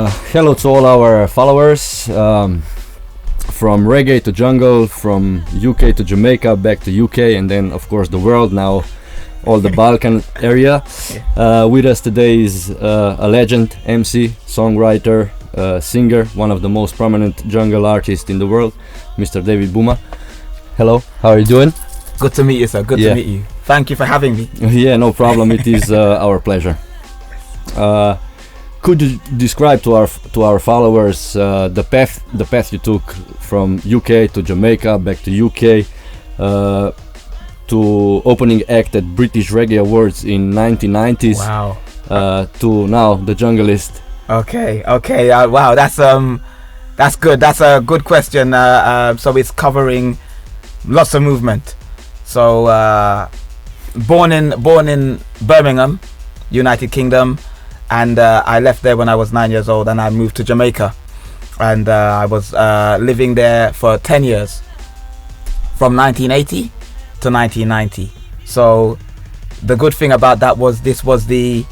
Hello to all our followers, from reggae to jungle, from UK to Jamaica, back to UK, and then of course the world, now all the Balkan area. With us today is a legend, MC, songwriter, singer, one of the most prominent jungle artists in the world, Mr. David Boomah. Hello, how are you doing? Good to meet you, sir. Good to meet you. Thank you for having me. Yeah, no problem. It is our pleasure. Could you describe to our followers the path you took from UK to Jamaica, back to UK, to opening act at British Reggae Awards in 1990s? Wow. To now the Junglist. Okay. Wow, that's good. That's a good question. So it's covering lots of movement. So born in Birmingham, United Kingdom, and I left there when I was 9 years old, and I moved to Jamaica, and I was living there for 10 years, from 1980 to 1990. So the good thing about that was this was the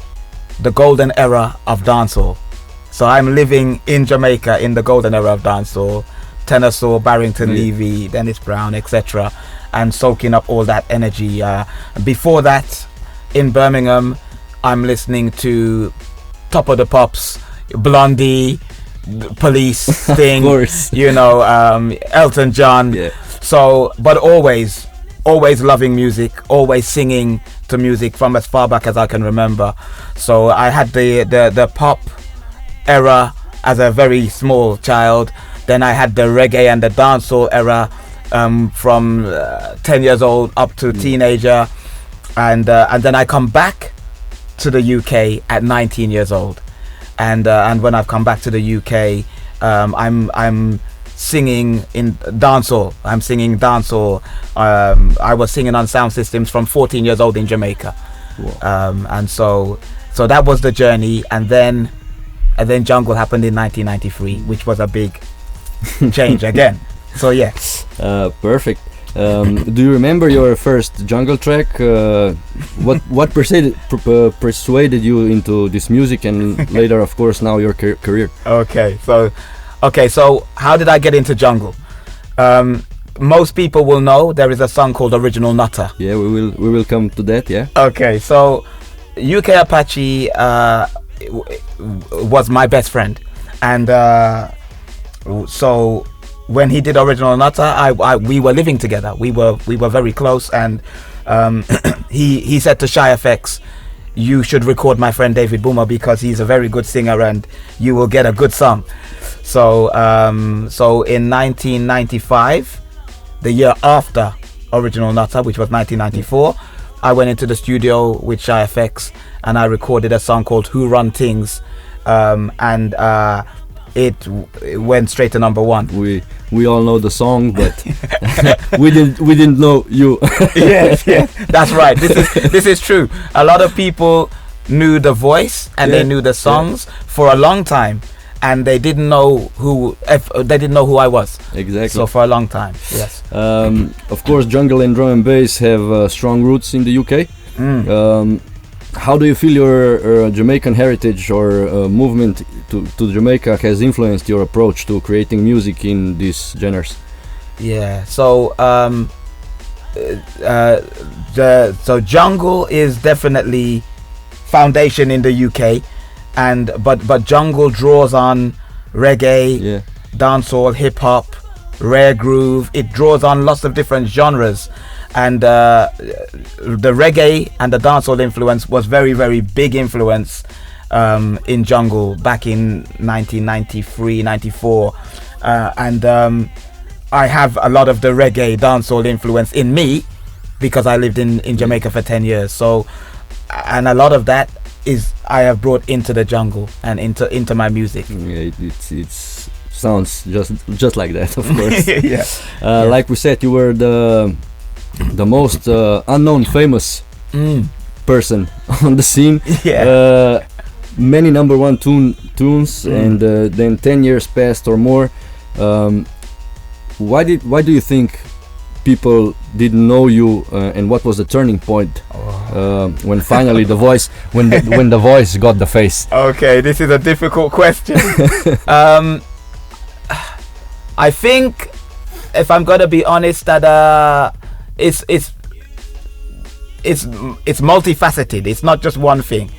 golden era of dancehall. So I'm living in Jamaica in the golden era of dancehall, Tenor Saw, Barrington Levy, Dennis Brown, etc., and soaking up all that energy. Before that, in Birmingham, I'm listening to Top of the Pops, Blondie, Police, Sting, Elton John. Yeah. So, but always loving music, always singing to music from as far back as I can remember. So I had the pop era as a very small child. Then I had the reggae and the dancehall era from 10 years old up to teenager, and then I come back to the UK at 19 years old, and when I've come back to the UK, I'm singing in dancehall. I'm singing dancehall. I was singing on sound systems from 14 years old in Jamaica. And so that was the journey, and then jungle happened in 1993, which was a big change again. So yeah. Perfect. Do you remember your first jungle track? What persuaded you into this music, and later, of course, now your career? Okay, so how did I get into jungle? Most people will know there is a song called Original Nutter. Yeah, we will come to that. Yeah. Okay, so UK Apache was my best friend, and so when he did Original Nutter, we were living together. We were very close, and he said to Shy FX, "You should record my friend David Boomah because he's a very good singer, and you will get a good song." So in 1995, the year after Original Nutter, which was 1994, I went into the studio with Shy FX and I recorded a song called Who Run Things, and it went straight to number one. We all know the song, but we didn't know you. yes, that's right. This is true. A lot of people knew the voice and they knew the songs for a long time, and they didn't know who I was. Exactly. So for a long time, yes. Of course, jungle and drum and bass have strong roots in the UK. How do you feel your Jamaican heritage or movement to Jamaica has influenced your approach to creating music in these genres? Yeah, so so jungle is definitely foundation in the UK, but jungle draws on reggae, dancehall, hip hop, rare groove. It draws on lots of different genres. And the reggae and the dancehall influence was very, very big influence in jungle back in 1993, 94. And I have a lot of the reggae dancehall influence in me because I lived in Jamaica for 10 years. So, and a lot of that is I have brought into the jungle and into my music. Yeah, it's sounds just like that, of course. Yeah. Like we said, you were the most unknown famous person on the scene. Many number one tunes, and then 10 years passed or more. Why do you think people didn't know you, and what was the turning point when finally the voice, when the voice got the face? Okay, this is a difficult question. I think, if I'm gonna be honest, that it's multifaceted. It's not just one thing.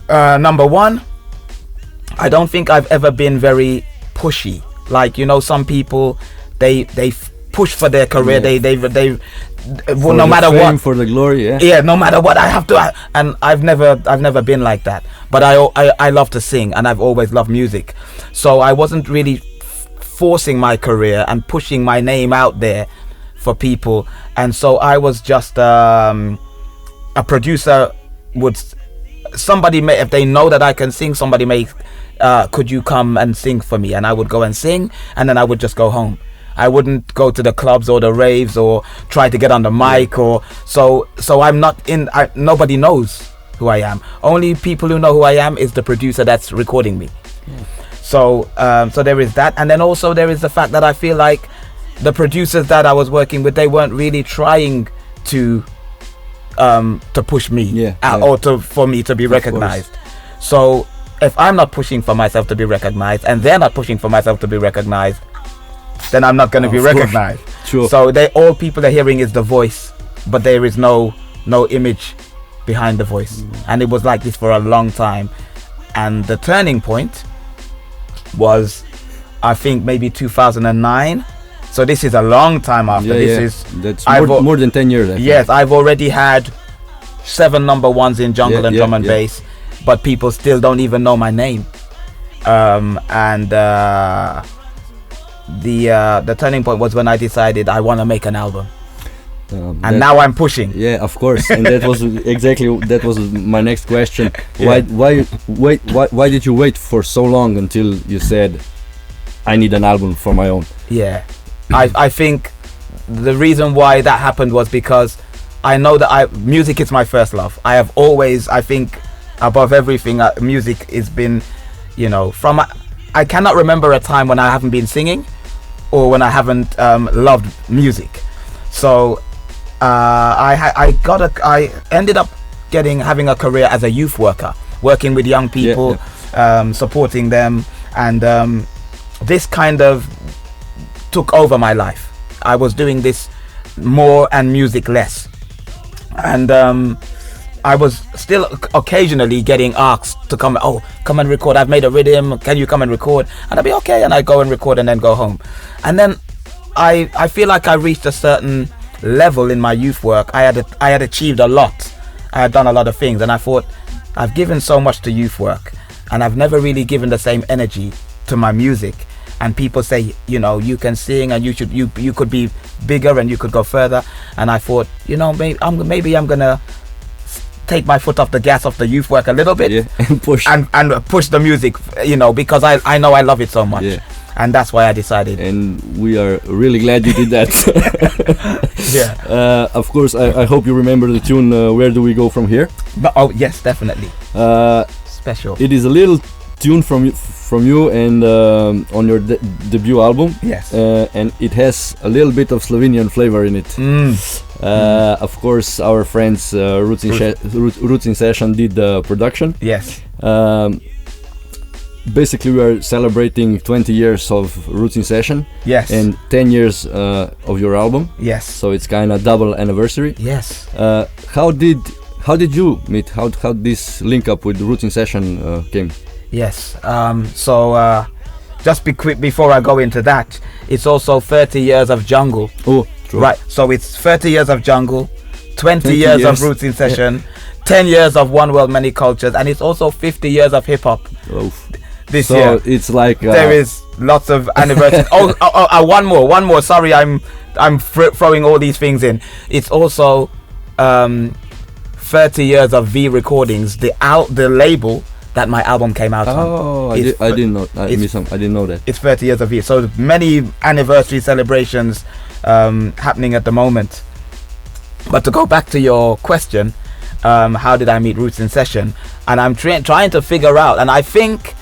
Number one, I don't think I've ever been very pushy. Like, you know, some people, they push for their career. Yeah. They For no the matter fame, what, for the glory, yeah. yeah, no matter what, I have to. And I've never been like that. But I love to sing, and I've always loved music. So I wasn't really forcing my career and pushing my name out there for people. And so I was just a producer. Somebody may, if they know that I can sing, somebody may, could you come and sing for me? And I would go and sing, and then I would just go home. I wouldn't go to the clubs or the raves or try to get on the mic, or so I'm not in. Nobody knows who I am. Only people who know who I am is the producer that's recording me. Yeah. So there is that, and then also there is the fact that I feel like the producers that I was working with, they weren't really trying to push me out, or for me to be recognized. So if I'm not pushing for myself to be recognized, and they're not pushing for myself to be recognized, then I'm not going to be recognized. Sure. So all people are hearing is the voice, but there is no image behind the voice. And it was like this for a long time. And the turning point was, I think, maybe 2009. So this is a long time after. That's more than 10 years, I think. Yes, I've already had 7 number ones in jungle and drum and bass, but people still don't even know my name. The turning point was when I decided I want to make an album. And now I'm pushing. Yeah, of course. And that was my next question. Why did you wait for so long until you said, I need an album for my own? Yeah, I think the reason why that happened was because I know that music is my first love. I have always, I think, above everything, music has been, you know, I cannot remember a time when I haven't been singing or when I haven't loved music. So I ended up having a career as a youth worker, working with young people, supporting them, and this kind of took over my life. I was doing this more and music less, and I was still occasionally getting asked to come and record. I've made a rhythm, can you come and record? And I'd be okay, and I'd go and record and then go home. And then I feel like I reached a certain level in my youth work. I had achieved a lot. I had done a lot of things, and I thought, I've given so much to youth work, and I've never really given the same energy to my music. And people say, you know, you can sing and you could be bigger and you could go further. And I thought, you know, maybe I'm gonna take my foot off the gas of the youth work a little bit, and push the music, you know, because I know I love it so much. And that's why I decided. And we are really glad you did that. Of course, I hope you remember the tune, Where Do We Go From Here? Oh yes, definitely. Special. It is a little tune from you and on your debut album. Yes. And it has a little bit of Slovenian flavor in it. Of course, our friends Roots.in-Session did the production. Yes. Basically, we are celebrating 20 years of Roots.in-Session. Yes. And 10 years of your album. Yes. So it's kind of double anniversary. Yes. How did you meet? How this link up with Roots.in-Session came? Yes. Just before I go into that, it's also 30 years of jungle. Oh, true. Right. So it's 30 years of jungle, 20 years of Roots.in-Session, 10 years of One World Many Cultures, and it's also 50 years of hip hop. This year. So it's like there is lots of anniversaries. One more. Sorry, I'm throwing all these things in. It's also 30 years of V Recordings, the label that my album came out on. I didn't know. I didn't know that. It's 30 years of V. So many anniversary celebrations happening at the moment. But to go back to your question, how did I meet Roots.in-Session? And I'm trying to figure out, and I think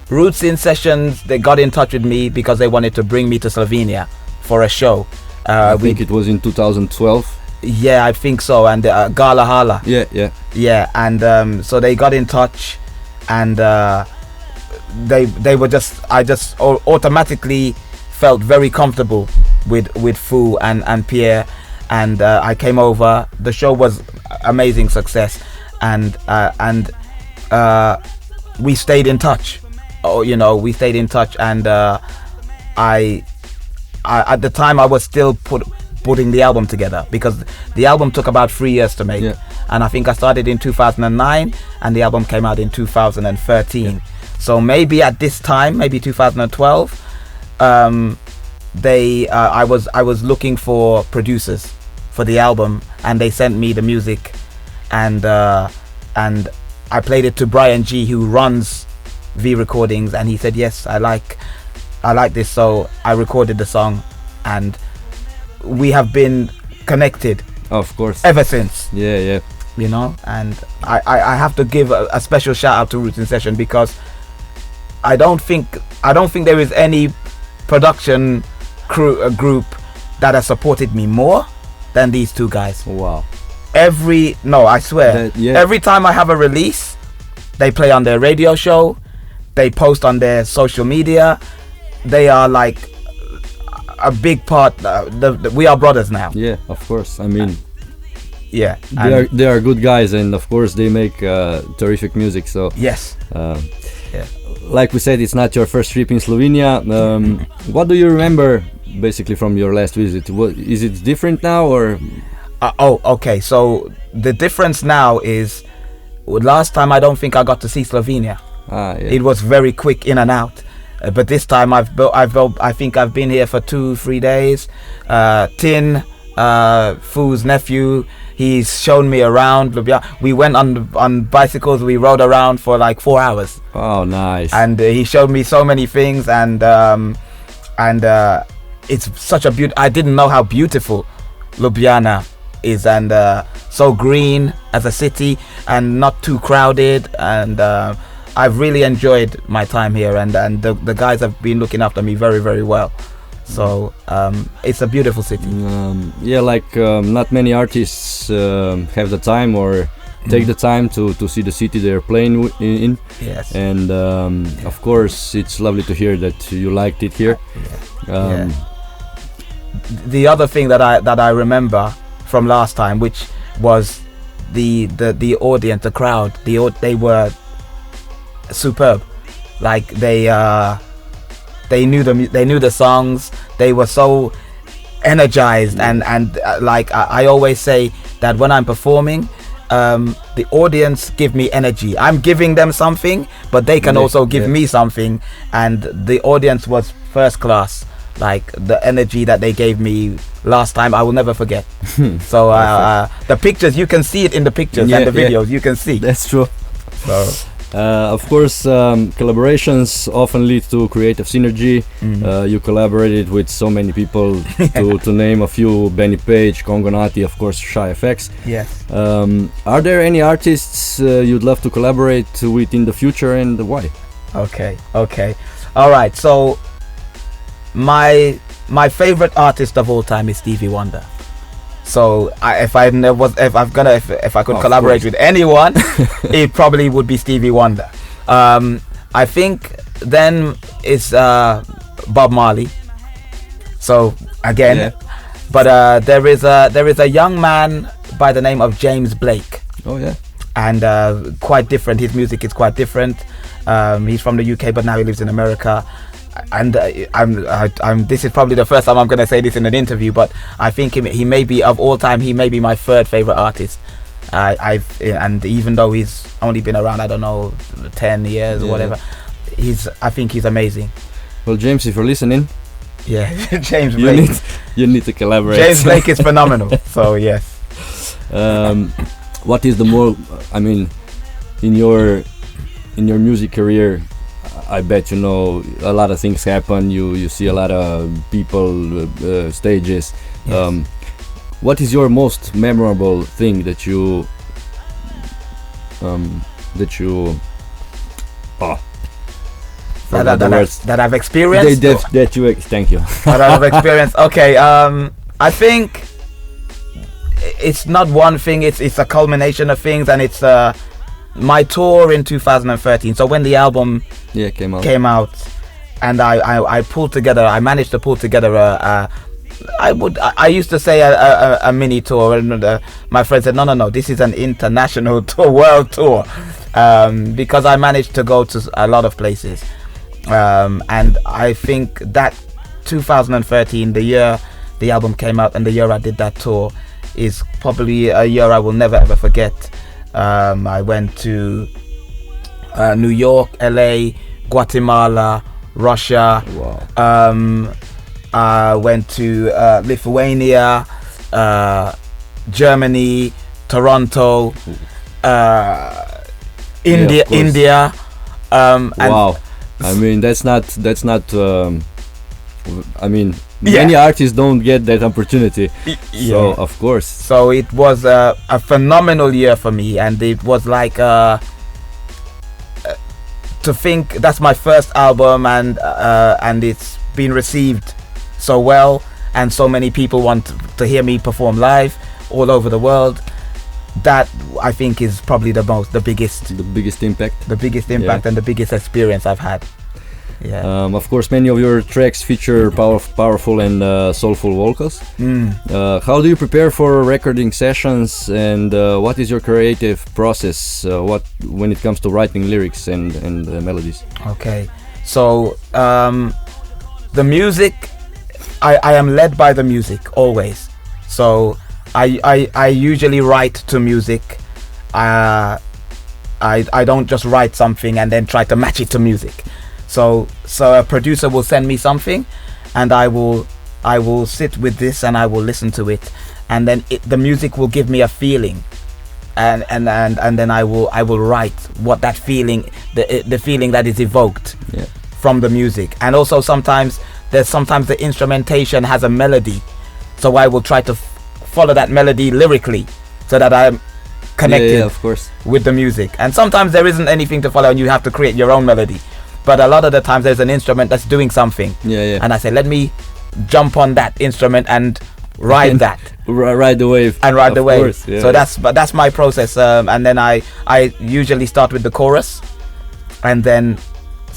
Roots.in-Session, they got in touch with me because they wanted to bring me to Slovenia for a show. I think it was in 2012. Yeah, I think so. And Gala Hala. Yeah. And so they got in touch, and they were I just automatically felt very comfortable with Fu and Pierre, and I came over. The show was amazing success, and we stayed in touch. We stayed in touch, and I at the time I was still putting the album together, because the album took about 3 years to make. And I think I started in 2009 and the album came out in 2013. So maybe at this time, maybe 2012, I was looking for producers for the album, and they sent me the music, and I played it to Brian G, who runs V Recordings, and he said yes, I like this. So I recorded the song, and we have been connected, of course, ever since. Yeah. And I have to give a special shout out to Roots-in-Session, because I don't think there is any production group that has supported me more than these two guys. Wow. I swear, every time I have a release, they play on their radio show, they post on their social media. They are like a big part. We are brothers now. Yeah, of course. I mean, yeah, they are good guys, and of course they make terrific music. So yes, like we said, it's not your first trip in Slovenia. What do you remember basically from your last visit? Is it different now, or? Okay. So the difference now is, last time I don't think I got to see Slovenia. It was very quick in and out. But this time I think I've been here for 2-3 days. Tin, Fu's nephew, he's shown me around Ljubljana. We went on bicycles. We rode around for like 4 hours. Oh, nice! And he showed me so many things, and it's such a I didn't know how beautiful Ljubljana is, and so green as a city, and not too crowded, and I've really enjoyed my time here, and the guys have been looking after me very, very well. So it's a beautiful city. Not many artists have the time or take the time to see the city they're playing in. Yes. And of course, it's lovely to hear that you liked it here. The other thing that I remember from last time, which was the audience, the crowd, they were superb. Like they knew the songs. They were so energized, and like I always say that when I'm performing, the audience give me energy. I'm giving them something, but they can also give me something, and the audience was first class. Like the energy that they gave me last time, I will never forget. So the pictures, you can see it in the pictures and the videos. You can see. That's true. So. Of course, collaborations often lead to creative synergy. You collaborated with so many people, to name a few: Benny Page, Kongonati, of course, Shy FX. Yes. Are there any artists you'd love to collaborate with in the future, and why? Okay. All right. So my favorite artist of all time is Stevie Wonder. So if I could collaborate with anyone, it probably would be Stevie Wonder. I think then it's Bob Marley. So again, but there is a young man by the name of James Blake. Oh yeah. And quite different. His music is quite different. He's from the UK, but now he lives in America. And I'm this is probably the first time I'm going to say this in an interview, but I think he may be, of all time, he may be my third favorite artist. And even though he's only been around, I don't know, 10 years or whatever, I think he's amazing. Well, James, if you're listening, James Blake, you need to collaborate. James Blake is phenomenal. So yes. What is the more? I mean, in your music career, I bet you know a lot of things happen. You see a lot of people, stages. Yes. What is your most memorable thing that you Forgot the words. That I've experienced. Thank you. That I've experienced. Okay. I think it's not one thing. It's a culmination of things, and it's my tour in 2013. So when the album came out, and I pulled together. I managed to pull together I used to say a mini tour, and my friend said, no, this is an international tour, world tour, because I managed to go to a lot of places, and I think that 2013, the year the album came out and the year I did that tour, is probably a year I will never ever forget. I went to New York, LA, Guatemala, Russia. Wow. Went to Lithuania, Germany, Toronto, India. Wow. I mean, that's not. I mean, many artists don't get that opportunity. So of course. So it was a phenomenal year for me, and it was like to think that's my first album, and it's been received so well, and so many people want to hear me perform live all over the world. That I think is probably the biggest impact and the biggest experience I've had. Of course, many of your tracks feature powerful and soulful vocals. How do you prepare for recording sessions, and what is your creative process when it comes to writing lyrics and melodies? Okay, so the music, I am led by the music always. So I usually write to music. I don't just write something and then try to match it to music. So a producer will send me something, and I will sit with this and I will listen to it, and then the music will give me a feeling, and then I will write what that feeling, the feeling that is evoked from the music. And also sometimes the instrumentation has a melody, so I will try to follow that melody lyrically so that I'm connected of course, with the music. And sometimes there isn't anything to follow and you have to create your own melody, but a lot of the times there's an instrument that's doing something, and I say, let me jump on that instrument and ride that, ride the wave, course, so that's my process. And then I usually start with the chorus, and then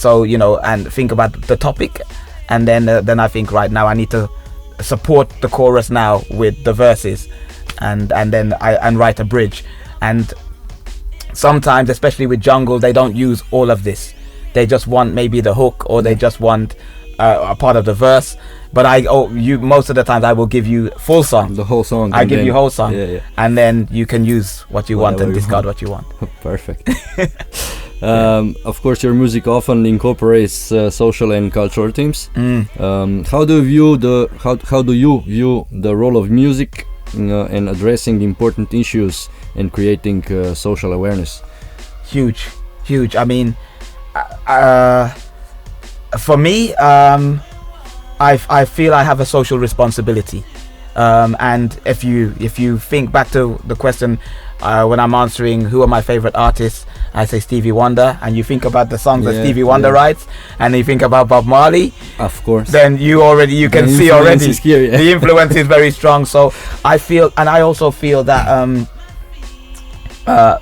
and think about the topic, and then I think, right now I need to support the chorus now with the verses, and then I write a bridge. And sometimes, especially with jungle, they don't use all of this. They just want maybe the hook, or they just want a part of the verse. But most of the times I will give you full song, the whole song. I give you whole song, and then you can use what you want and discard what you want. Perfect. Of course, your music often incorporates social and cultural themes. How do you view the role of music in addressing important issues and creating social awareness? Huge. I mean, for me, I feel I have a social responsibility, and if you think back to the question, when I'm answering who are my favorite artists, I say Stevie Wonder, and you think about the songs that Stevie Wonder writes, and you think about Bob Marley, of course, then you can see already the influence is very strong. So I also feel that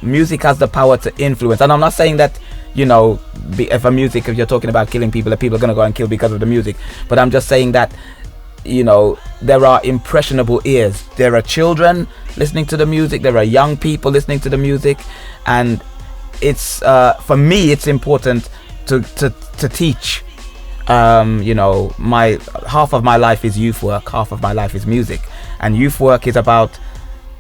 music has the power to influence. And I'm not saying that if you're talking about killing people, that people are going to go and kill because of the music, but I'm just saying that there are impressionable ears. There are children listening to the music, there are young people listening to the music, and it's for me it's important to teach. My half of my life is youth work, half of my life is music, and youth work is about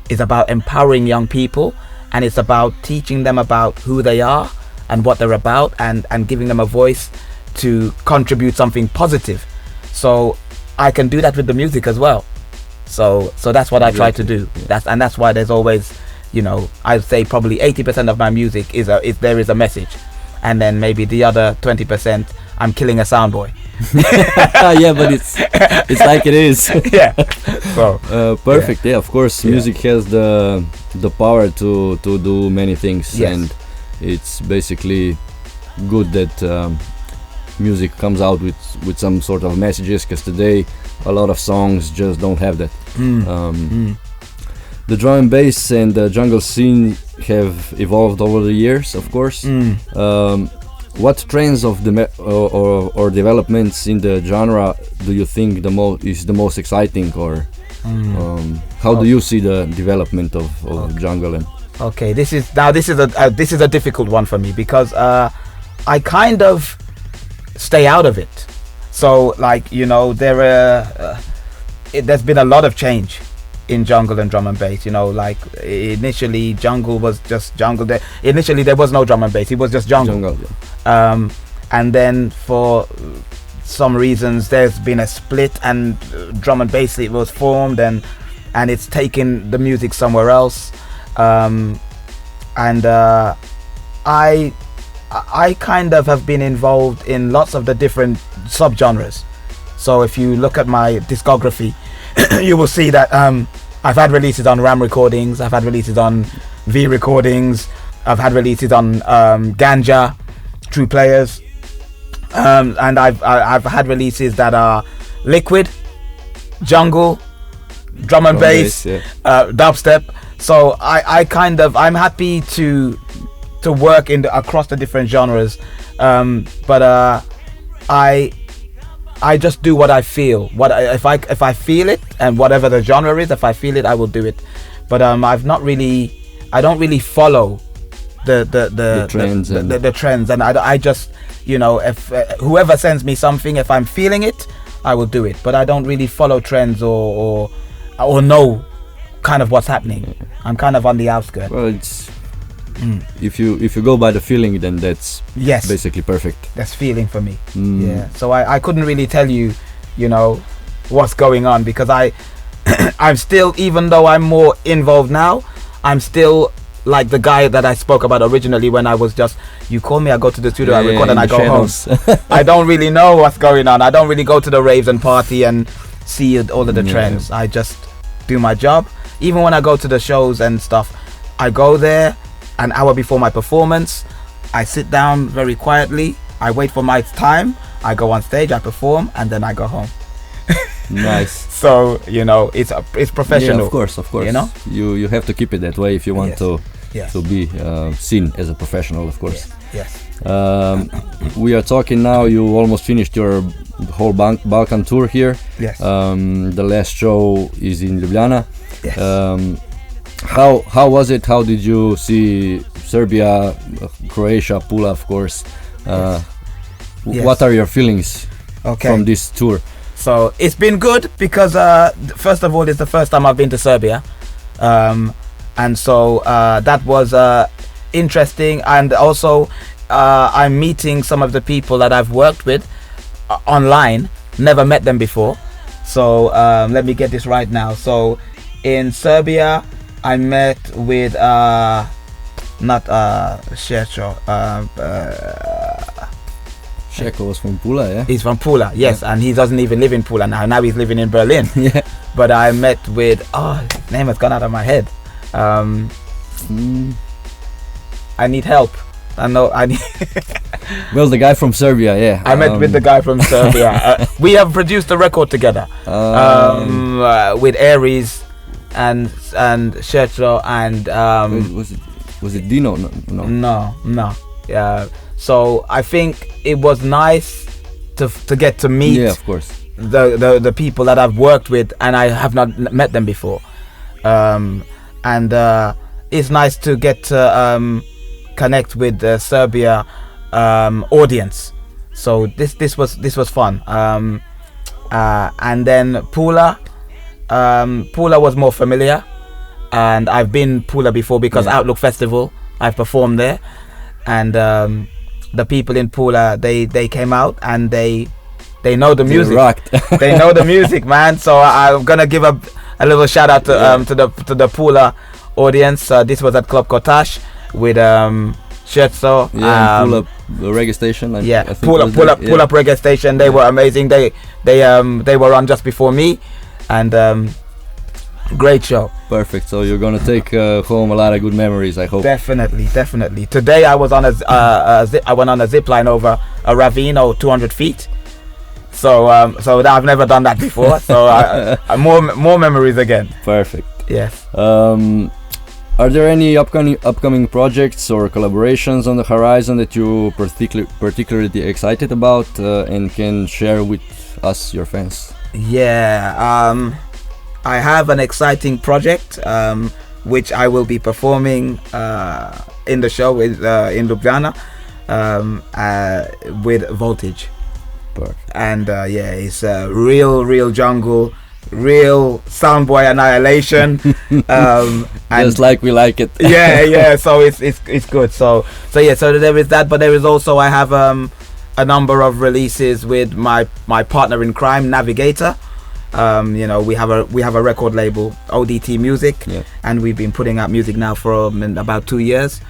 empowering young people, and it's about teaching them about who they are and what they're about, and giving them a voice to contribute something positive. So I can do that with the music as well. So that's what I try to do. That's why there's always, I'd say probably 80% of my music there is a message, and then maybe the other 20% I'm killing a sound boy. But it's like it is. So perfect. Of course, music has the power to do many things, and it's basically good that music comes out with some sort of messages, because today a lot of songs just don't have that. The drum and bass and the jungle scene have evolved over the years, of course. What trends of the or developments in the genre do you think is the most exciting, or how do you see the development of jungle? And okay, this is a difficult one for me, because I kind of stay out of it. So, like, you know, there's been a lot of change in jungle and drum and bass. You know, like, initially jungle was just jungle. Initially there was no drum and bass, it was just jungle. And then for some reasons there's been a split, and drum and bass, it was formed, and it's taken the music somewhere else. I kind of have been involved in lots of the different subgenres. So if you look at my discography, you will see that I've had releases on Ram recordings, I've had releases on V recordings, I've had releases on Ganja, True Players, and I've had releases that are liquid, jungle, drum and bass, dubstep. So I'm happy to work across the different genres, but I just do what I feel. If I feel it, and whatever the genre is, if I feel it, I will do it. But I don't really follow the trends, and I just, you know, if whoever sends me something, if I'm feeling it, I will do it. But I don't really follow trends or know kind of what's happening. I'm kind of on the outskirts. Well, it's if you go by the feeling, then that's basically perfect. That's feeling for me. Yeah. So I couldn't really tell you, you know, what's going on, because I'm still, even though I'm more involved now, I'm still like the guy that I spoke about originally, when I was just, you call me, I go to the studio, I record, and I go home. I don't really know what's going on. I don't really go to the raves and party and see all of the trends. I just do my job. Even when I go to the shows and stuff, I go there an hour before my performance, I sit down very quietly, I wait for my time, I go on stage, I perform, and then I go home. Nice. So, you know, it's professional. Yeah, of course. You know, you have to keep it that way if you want to be seen as a professional, of course. Yes. We are talking now. You almost finished your whole Balkan tour here. Yes. The last show is in Ljubljana. Yes. How was it? How did you see Serbia, Croatia, Pula, of course? What are your feelings from this tour? So it's been good, because first of all, it's the first time I've been to Serbia, and so that was interesting. And also I'm meeting some of the people that I've worked with online, never met them before. So let me get this right now. So in Serbia I met with not Šecho. Šeko was from Pula, yeah? He's from Pula, yes, and he doesn't even live in Pula now. Now he's living in Berlin. Yeah. But I met with, his name has gone out of my head. I need help. I know I need. Well, the guy from Serbia, yeah. I met with the guy from Serbia. We have produced a record together with Aries and Šecho and was it Dino? No. Yeah. So I think it was nice to get to meet, of course, the people that I've worked with, and I have not met them before. And it's nice to get to connect with the Serbia audience. So this was fun. And then Pula was more familiar, and I've been Pula before because Outlook Festival, I've performed there, and the people in Pula, they came out and they know the music. They know the music, man. So I'm gonna give a little shout out to the Pula audience. This was at Club Kotash with Scherzo. Pula Reggae.Si. Pull up Reggae.Si. They were amazing. They were on just before me, and great show. Perfect. So you're gonna take home a lot of good memories, I hope. Definitely. Today I was on I went on a zip line over a ravine or 200 feet. So I've never done that before. So more memories again. Perfect. Yes. Are there any upcoming projects or collaborations on the horizon that you particularly excited about and can share with us, your fans? Yeah, I have an exciting project which I will be performing in the show in Ljubljana with Voltage. Perfect. And it's real jungle, real soundboy annihilation, and just like we like it. yeah. So it's good. So there is that, but there is also, I have a number of releases with my partner in crime, Navigator. We have a record label, ODT Music, and we've been putting out music now for about 2 years.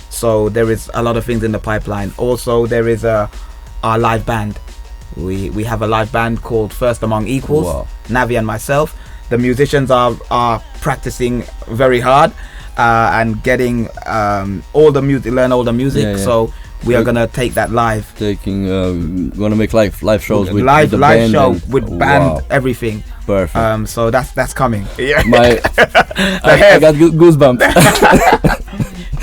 So there is a lot of things in the pipeline. Also, there is our live band. We have a live band called First Among Equals. Wow. Navi and myself. The musicians are practicing very hard and getting learn all the music. Yeah. So we are gonna take that live. Gonna make live shows with live the band show and, with band, wow. everything. Perfect. So that's coming. Yeah. I got goosebumps.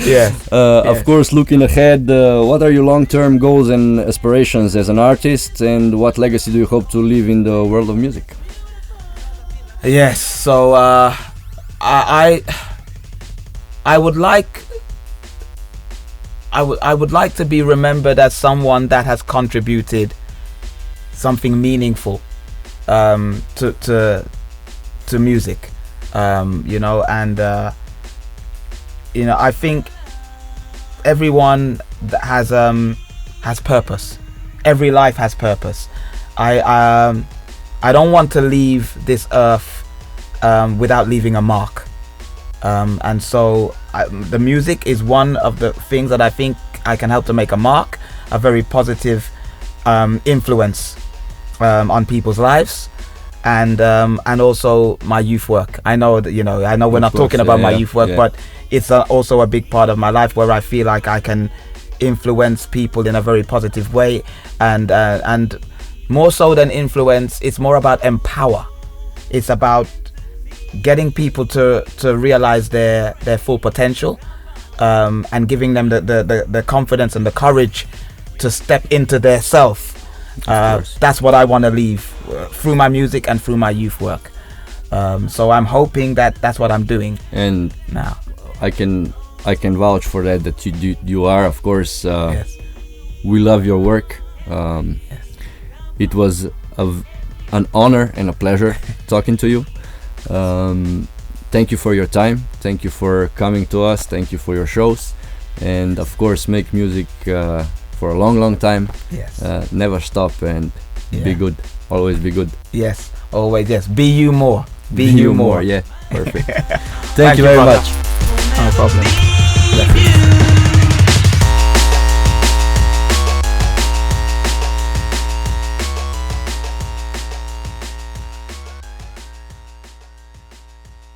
Yeah. Of course, looking ahead, what are your long-term goals and aspirations as an artist, and what legacy do you hope to leave in the world of music? Yes. So I would like to be remembered as someone that has contributed something meaningful to music, I think everyone that has purpose. Every life has purpose. I don't want to leave this earth without leaving a mark. And so the music is one of the things that I think I can help to make a mark, a very positive influence on people's lives, and also my youth work. I know that we're not talking about my youth work, but it's also a big part of my life where I feel like I can influence people in a very positive way, and more so than influence, it's more about empower. It's about getting people to realize their full potential, and giving them the confidence and the courage to step into their self. That's what I want to leave through my music and through my youth work. So I'm hoping that that's what I'm doing. And now I can vouch for that you are, of course. Yes. We love your work. Yes. It was an honor and a pleasure talking to you. Thank you for your time. Thank you for coming to us. Thank you for your shows, and of course, make music for a long time. Yes. Never stop and be good. Always be good. Yes. Always. Yes. Be you more. Be you more. Yeah. Perfect. Thank you very much. No problem.